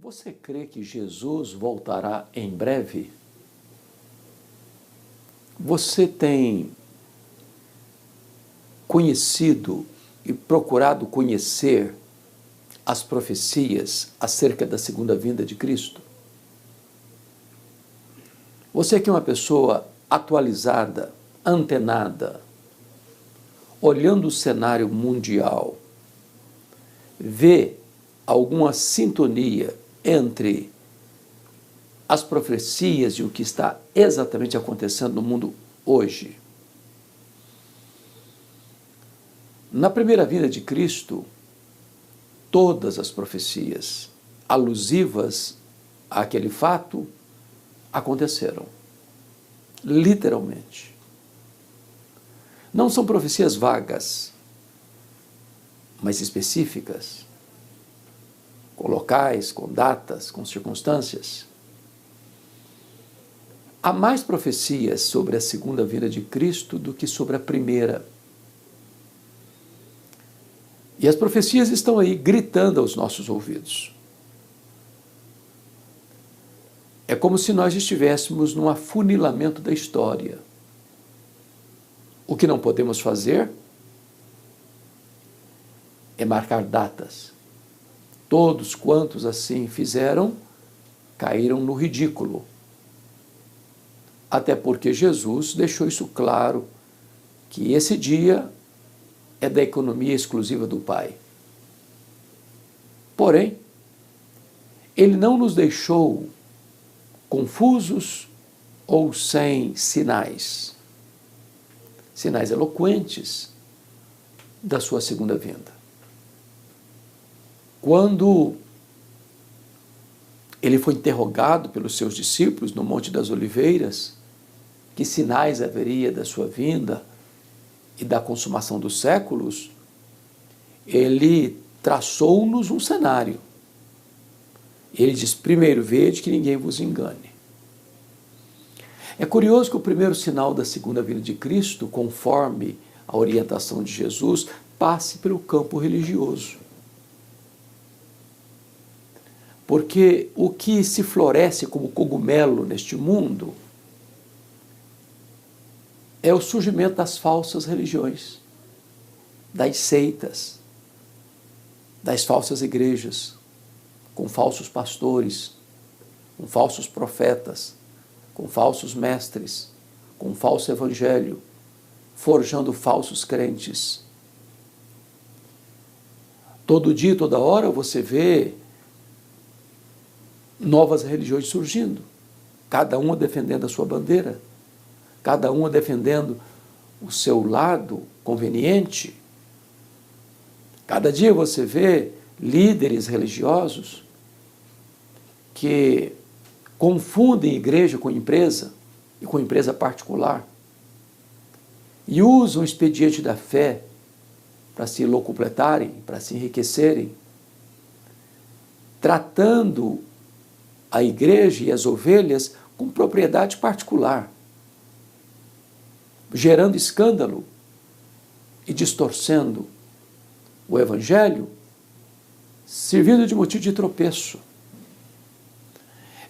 Você crê que Jesus voltará em breve? Você tem conhecido e procurado conhecer as profecias acerca da segunda vinda de Cristo? Você que é uma pessoa atualizada, antenada, olhando o cenário mundial, vê alguma sintonia entre as profecias e o que está exatamente acontecendo no mundo hoje? Na primeira vinda de Cristo, todas as profecias alusivas àquele fato aconteceram, literalmente. Não são profecias vagas, mas específicas, com locais, com datas, com circunstâncias. Há mais profecias sobre a segunda vinda de Cristo do que sobre a primeira. E as profecias estão aí gritando aos nossos ouvidos. É como se nós estivéssemos num afunilamento da história. O que não podemos fazer é marcar datas. Todos quantos assim fizeram, caíram no ridículo. Até porque Jesus deixou isso claro, que esse dia é da economia exclusiva do Pai. Porém, Ele não nos deixou confusos ou sem sinais. Sinais eloquentes da sua segunda vinda. Quando ele foi interrogado pelos seus discípulos no Monte das Oliveiras, que sinais haveria da sua vinda e da consumação dos séculos, ele traçou-nos um cenário. Ele diz: primeiro, vede que ninguém vos engane. É curioso que o primeiro sinal da segunda vinda de Cristo, conforme a orientação de Jesus, passe pelo campo religioso. Porque o que se floresce como cogumelo neste mundo é o surgimento das falsas religiões, das seitas, das falsas igrejas, com falsos pastores, com falsos profetas, com falsos mestres, com falso evangelho, forjando falsos crentes. Todo dia, toda hora, você vê novas religiões surgindo, cada uma defendendo a sua bandeira, cada uma defendendo o seu lado conveniente. Cada dia você vê líderes religiosos que confundem igreja com empresa e com empresa particular e usam o expediente da fé para se locupletarem, para se enriquecerem, tratando a igreja e as ovelhas com propriedade particular, gerando escândalo e distorcendo o evangelho, servindo de motivo de tropeço.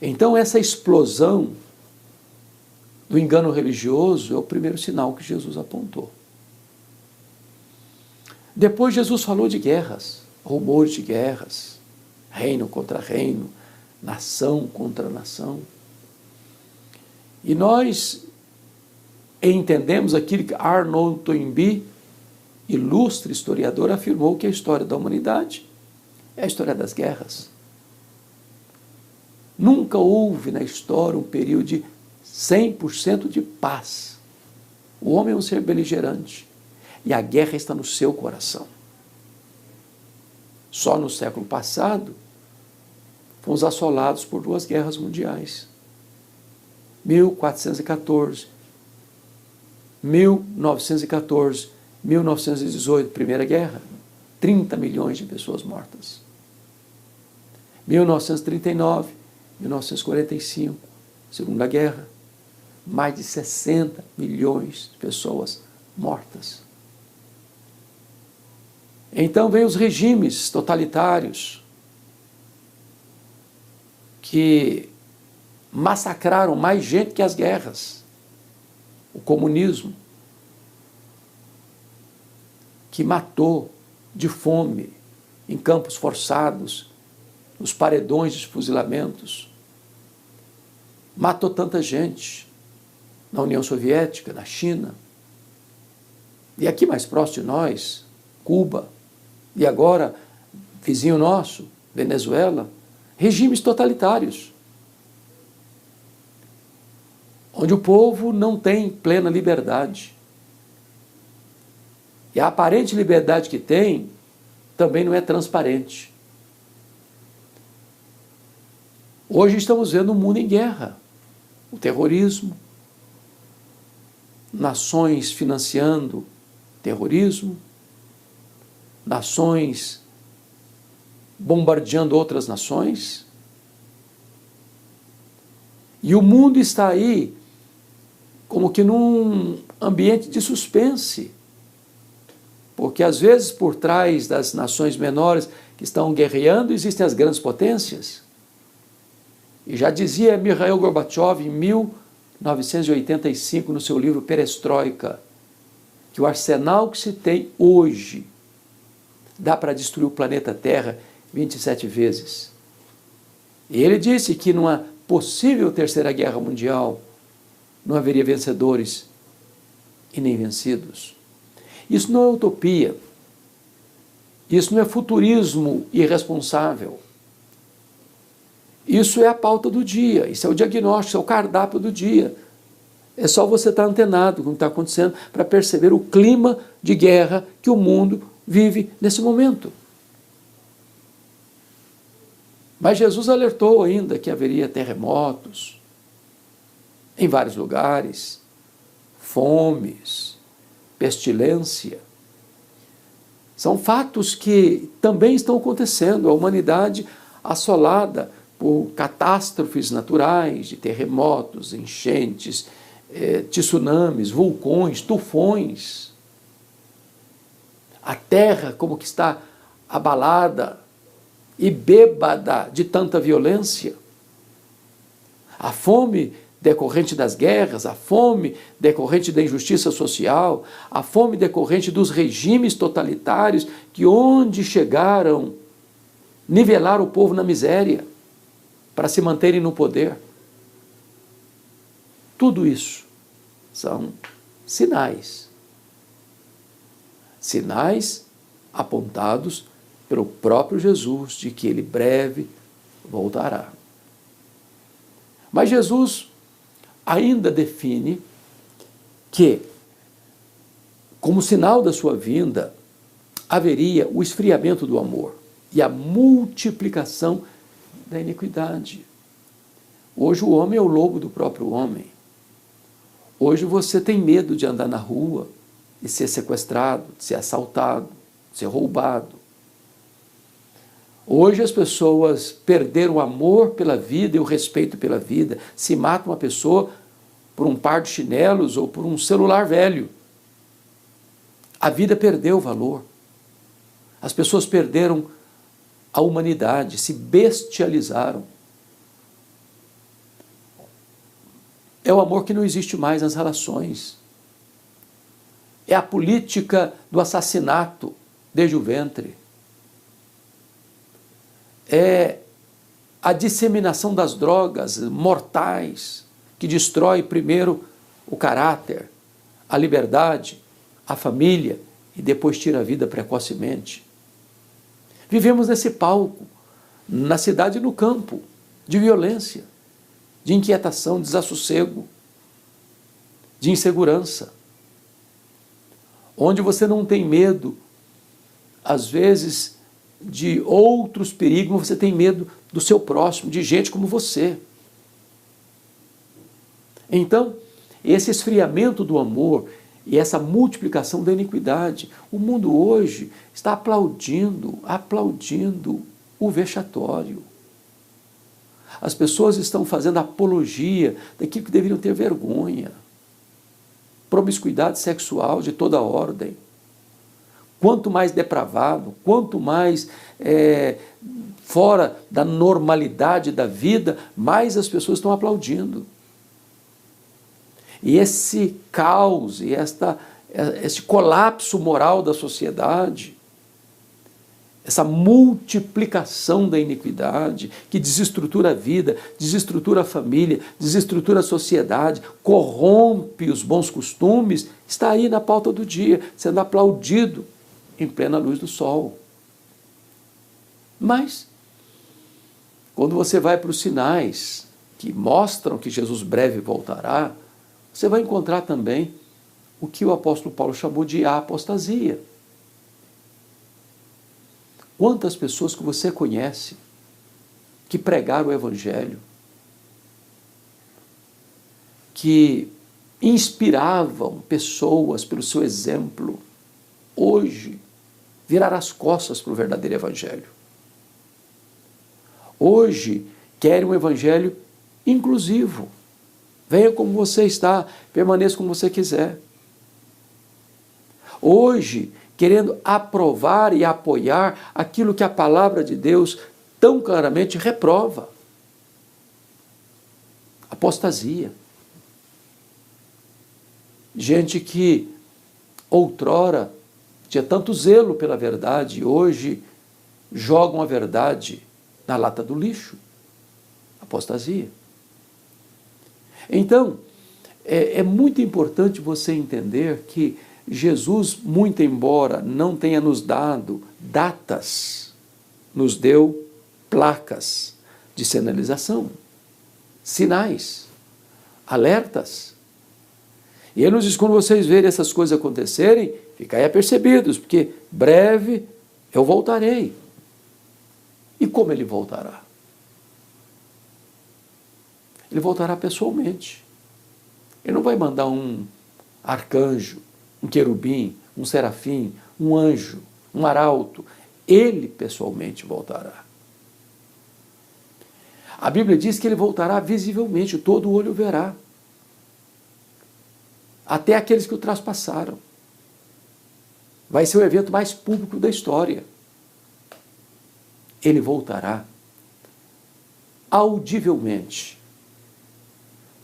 Então, essa explosão do engano religioso é o primeiro sinal que Jesus apontou. Depois, Jesus falou de guerras, rumores de guerras, reino contra reino, nação contra nação. E nós entendemos aquilo que Arnold Toynbee, ilustre historiador, afirmou, que a história da humanidade é a história das guerras. Nunca houve na história um período de 100% de paz. O homem é um ser beligerante e a guerra está no seu coração. Só no século passado fomos assolados por 2 guerras mundiais. 1414, 1914, 1918, Primeira Guerra, 30 milhões de pessoas mortas. 1939, 1945, Segunda Guerra, mais de 60 milhões de pessoas mortas. Então vem os regimes totalitários, que massacraram mais gente que as guerras. O comunismo, que matou de fome em campos forçados, nos paredões de fuzilamentos. Matou tanta gente na União Soviética, na China. E aqui mais próximo de nós, Cuba. E agora, vizinho nosso, Venezuela. Regimes totalitários, onde o povo não tem plena liberdade. E a aparente liberdade que tem também não é transparente. Hoje estamos vendo o mundo em guerra. O terrorismo, nações financiando terrorismo, nações bombardeando outras nações. E o mundo está aí como que num ambiente de suspense. Porque às vezes por trás das nações menores que estão guerreando existem as grandes potências. E já dizia Mikhail Gorbachev em 1985 no seu livro Perestroika, que o arsenal que se tem hoje dá para destruir o planeta Terra 27 vezes. E ele disse que numa possível terceira guerra mundial não haveria vencedores e nem vencidos. Isso não é utopia. Isso não é futurismo irresponsável. Isso é a pauta do dia, isso é o diagnóstico, isso é o cardápio do dia. É só você estar antenado com o que está acontecendo para perceber o clima de guerra que o mundo vive nesse momento. Mas Jesus alertou ainda que haveria terremotos em vários lugares, fomes, pestilência. São fatos que também estão acontecendo. A humanidade assolada por catástrofes naturais, de terremotos, enchentes, tsunamis, vulcões, tufões. A terra como que está abalada e bêbada de tanta violência. A fome decorrente das guerras, a fome decorrente da injustiça social, a fome decorrente dos regimes totalitários que onde chegaram nivelaram o povo na miséria para se manterem no poder. Tudo isso são sinais. Sinais apontados pelo próprio Jesus de que ele breve voltará. Mas Jesus ainda define que, como sinal da sua vinda, haveria o esfriamento do amor e a multiplicação da iniquidade. Hoje o homem é o lobo do próprio homem. Hoje você tem medo de andar na rua e ser sequestrado, de ser assaltado, de ser roubado. Hoje as pessoas perderam o amor pela vida e o respeito pela vida. Se mata uma pessoa por um par de chinelos ou por um celular velho. A vida perdeu o valor. As pessoas perderam a humanidade, se bestializaram. É o amor que não existe mais nas relações. É a política do assassinato desde o ventre. É a disseminação das drogas mortais que destrói primeiro o caráter, a liberdade, a família e depois tira a vida precocemente. Vivemos nesse palco, na cidade e no campo, de violência, de inquietação, desassossego, de insegurança, onde você não tem medo, às vezes, de outros perigos, você tem medo do seu próximo, de gente como você. Então, esse esfriamento do amor e essa multiplicação da iniquidade, o mundo hoje está aplaudindo o vexatório. As pessoas estão fazendo apologia daquilo que deveriam ter vergonha. Promiscuidade sexual de toda ordem. quanto mais depravado, quanto mais fora da normalidade da vida, mais as pessoas estão aplaudindo. E esse caos, e esse colapso moral da sociedade, essa multiplicação da iniquidade, que desestrutura a vida, desestrutura a família, desestrutura a sociedade, corrompe os bons costumes, está aí na pauta do dia, sendo aplaudido em plena luz do sol. Mas, quando você vai para os sinais que mostram que Jesus breve voltará, você vai encontrar também o que o apóstolo Paulo chamou de apostasia. Quantas pessoas que você conhece que pregaram o Evangelho, que inspiravam pessoas pelo seu exemplo, hoje viraram as costas para o verdadeiro Evangelho. Hoje querem um Evangelho inclusivo. Venha como você está, permaneça como você quiser. Hoje, querendo aprovar e apoiar aquilo que a palavra de Deus tão claramente reprova. Apostasia. Gente que outrora tinha tanto zelo pela verdade, hoje jogam a verdade na lata do lixo. Apostasia. Então, é muito importante você entender que Jesus, muito embora não tenha nos dado datas, nos deu placas de sinalização, sinais, alertas. E ele nos diz, quando vocês verem essas coisas acontecerem, ficai apercebidos, porque breve eu voltarei. E como ele voltará? Ele voltará pessoalmente. Ele não vai mandar um arcanjo, um querubim, um serafim, um anjo, um arauto. Ele pessoalmente voltará. A Bíblia diz que ele voltará visivelmente, todo olho verá. Até aqueles que o traspassaram. Vai ser o evento mais público da história. Ele voltará audivelmente.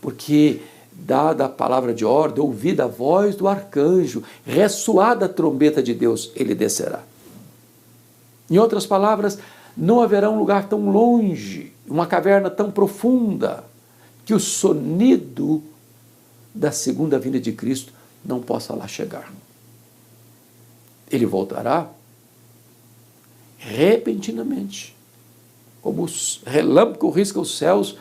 Porque, dada a palavra de ordem, ouvida a voz do arcanjo, ressoada a trombeta de Deus, ele descerá. Em outras palavras, não haverá um lugar tão longe, uma caverna tão profunda, que o sonido da segunda vinda de Cristo não possa lá chegar. Ele voltará repentinamente, como o relâmpago risca os céus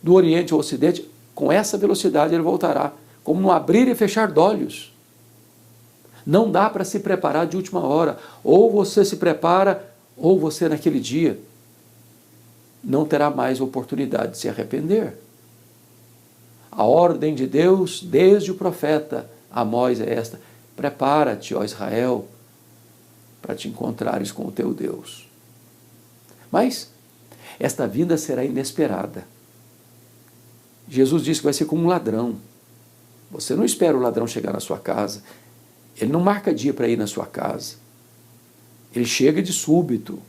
do Oriente ao Ocidente. Com essa velocidade ele voltará, como no abrir e fechar de olhos. Não dá para se preparar de última hora. Ou você se prepara, ou você naquele dia não terá mais oportunidade de se arrepender. A ordem de Deus, desde o profeta Amós, é esta: prepara-te, ó Israel, para te encontrares com o teu Deus. Mas esta vinda será inesperada. Jesus disse que vai ser como um ladrão. Você não espera o ladrão chegar na sua casa. Ele não marca dia para ir na sua casa. Ele chega de súbito.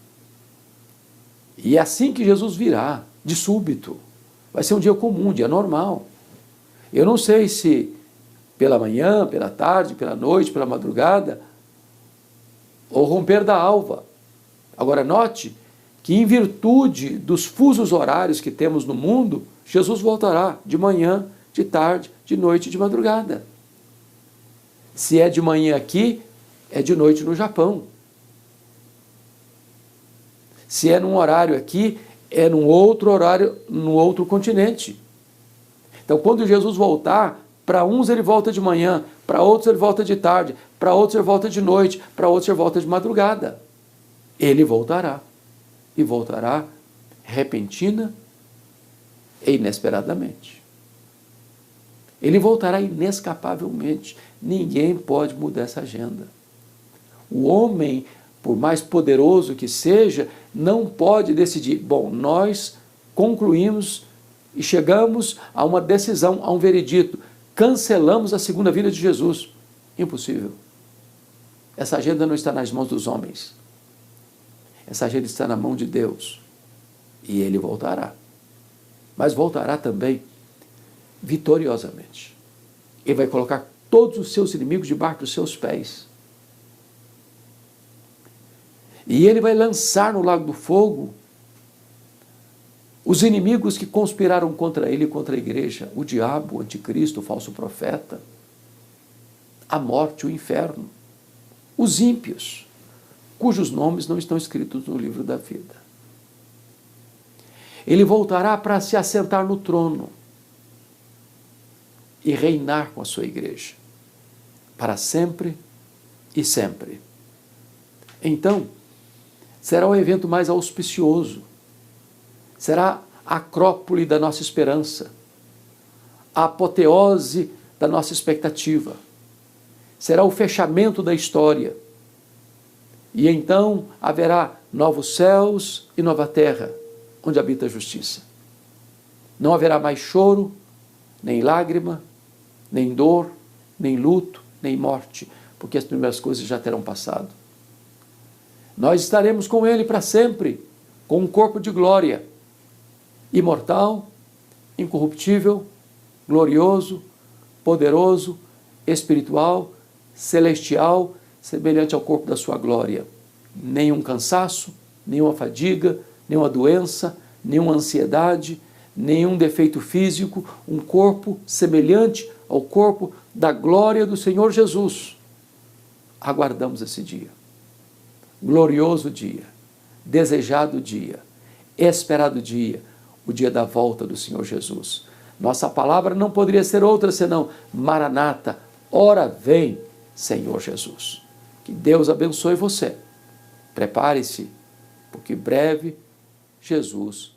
E é assim que Jesus virá, de súbito. Vai ser um dia comum, um dia normal. Eu não sei se pela manhã, pela tarde, pela noite, pela madrugada, ou romper da alva. Agora note que, em virtude dos fusos horários que temos no mundo, Jesus voltará de manhã, de tarde, de noite e de madrugada. Se é de manhã aqui, é de noite no Japão. Se é num horário aqui, é num outro horário, num outro continente. Então, quando Jesus voltar, para uns ele volta de manhã, para outros ele volta de tarde, para outros ele volta de noite, para outros ele volta de madrugada. Ele voltará. E voltará repentina e inesperadamente. Ele voltará inescapavelmente. Ninguém pode mudar essa agenda. O homem, por mais poderoso que seja, não pode decidir. Bom, nós concluímos e chegamos a uma decisão, a um veredito. Cancelamos a segunda vinda de Jesus. Impossível. Essa agenda não está nas mãos dos homens. Essa agenda está na mão de Deus. E Ele voltará. Mas voltará também vitoriosamente. Ele vai colocar todos os seus inimigos debaixo dos seus pés. E Ele vai lançar no lago do fogo os inimigos que conspiraram contra Ele e contra a igreja. O diabo, o anticristo, o falso profeta, a morte, o inferno. Os ímpios, cujos nomes não estão escritos no livro da vida. Ele voltará para se assentar no trono e reinar com a sua igreja, para sempre e sempre. Então, será o evento mais auspicioso, será a acrópole da nossa esperança, a apoteose da nossa expectativa, será o fechamento da história, e então haverá novos céus e nova terra, onde habita a justiça. Não haverá mais choro, nem lágrima, nem dor, nem luto, nem morte, porque as primeiras coisas já terão passado. Nós estaremos com Ele para sempre, com um corpo de glória, imortal, incorruptível, glorioso, poderoso, espiritual, celestial, semelhante ao corpo da sua glória. Nenhum cansaço, nenhuma fadiga, nenhuma doença, nenhuma ansiedade, nenhum defeito físico, um corpo semelhante ao corpo da glória do Senhor Jesus. Aguardamos esse dia. Glorioso dia, desejado dia, esperado dia, o dia da volta do Senhor Jesus. Nossa palavra não poderia ser outra senão Maranata, ora vem, Senhor Jesus. Que Deus abençoe você. Prepare-se, porque breve Jesus